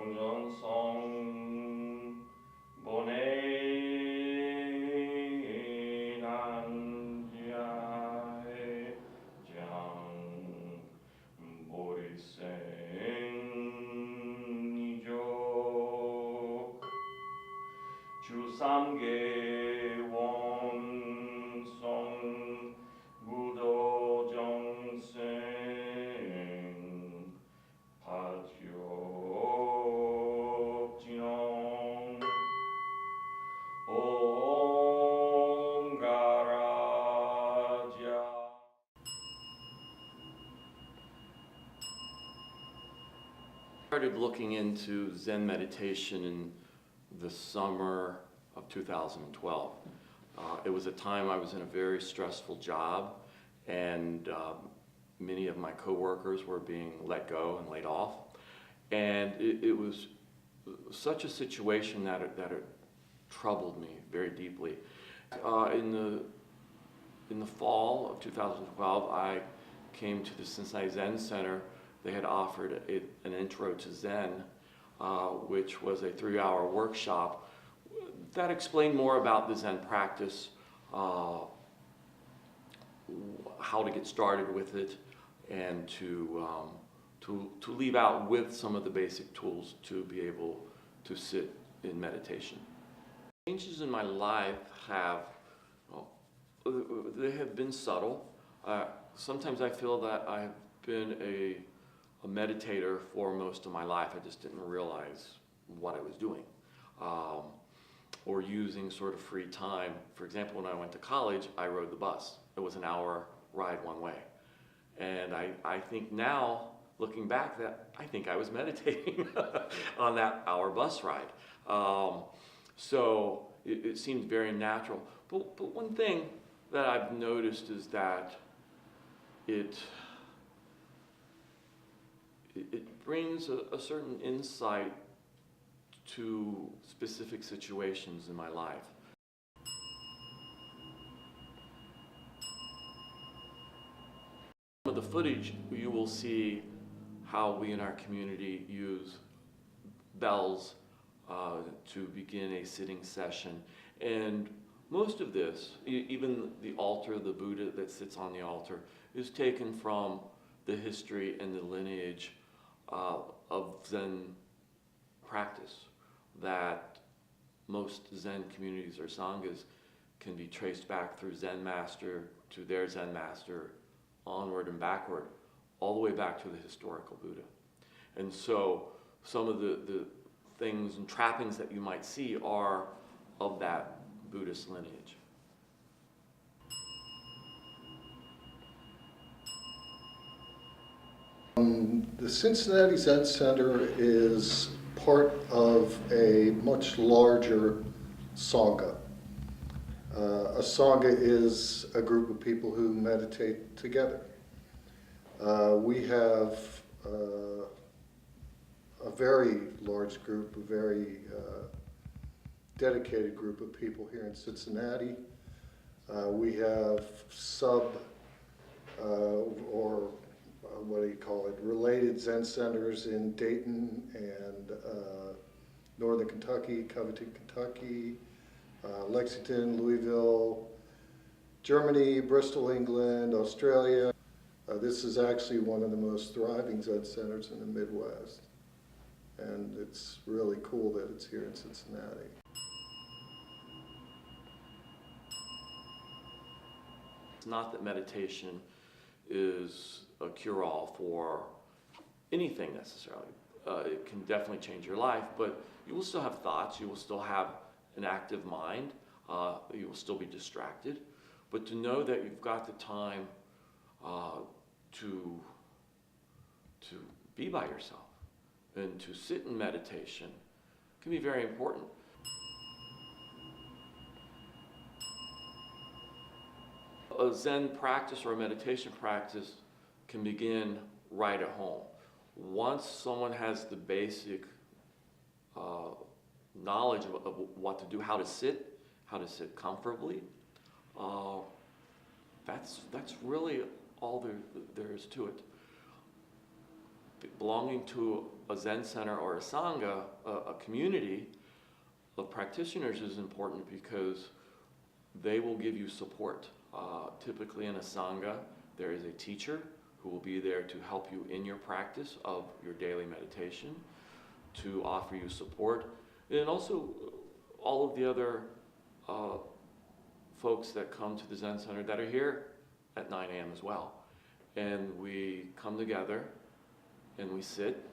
운연성 보내난지하에 장 보리생이죠 주삼계 원성 무도정생 파티옥진ong 옴가라자. Started looking into Zen meditation in the summer of 2012. It was a time I was in a very stressful job, and many of my coworkers were being let go and laid off. And it was such a situation that it troubled me very deeply. In the fall of 2012, I came to the Cincinnati Zen Center. They had offered an intro to Zen, which was a 3-hour workshop that explained more about the Zen practice, how to get started with it, and to leave out with some of the basic tools to be able to sit in meditation. Changes in my life they have been subtle. Sometimes I feel that I've been a meditator for most of my life. I just didn't realize what I was doing. Or using sort of free time. For example, when I went to college, I rode the bus. It was an hour ride one way. And I think now, looking back, that I think I was meditating on that hour bus ride. So it seemed very natural. But one thing that I've noticed is that it brings a certain insight to specific situations in my life. Some of the footage, you will see how we in our community use bells to begin a sitting session. And most of this, even the altar, the Buddha that sits on the altar, is taken from the history and the lineage of Zen practice, that most Zen communities or sanghas can be traced back through Zen master to their Zen master, onward and backward, all the way back to the historical Buddha. And so some of the things and trappings that you might see are of that Buddhist lineage. The Cincinnati Zen Center is part of a much larger Sangha. A Sangha is a group of people who meditate together. We have a very large group, a very dedicated group of people here in Cincinnati. We have related Zen centers in Dayton and Northern Kentucky, Covington, Kentucky, Lexington, Louisville, Germany, Bristol, England, Australia. This is actually one of the most thriving Zen centers in the Midwest. And it's really cool that it's here in Cincinnati. It's not that meditation is a cure-all for anything necessarily. It can definitely change your life, but you will still have thoughts, you will still have an active mind, you will still be distracted, but to know that you've got the time to be by yourself and to sit in meditation can be very important. A Zen practice or a meditation practice can begin right at home. Once someone has the basic knowledge of what to do, how to sit comfortably, that's really all there is to it. belonging to a Zen center or a Sangha, a community of practitioners, is important because they will give you support. Typically in a Sangha, there is a teacher who will be there to help you in your practice of your daily meditation, to offer you support, and also all of the other folks that come to the Zen Center that are here at 9 a.m. as well. And we come together and we sit.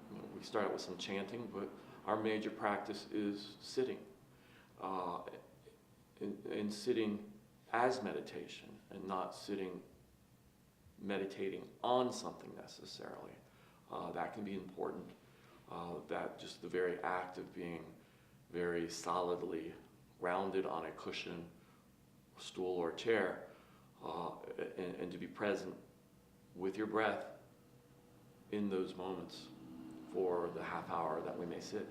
You know, we start out with some chanting, but our major practice is sitting, and sitting as meditation, and not sitting meditating on something necessarily. That can be important. That just the very act of being very solidly grounded on a cushion, stool, or chair, and to be present with your breath in those moments for the half hour that we may sit.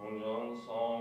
Om Song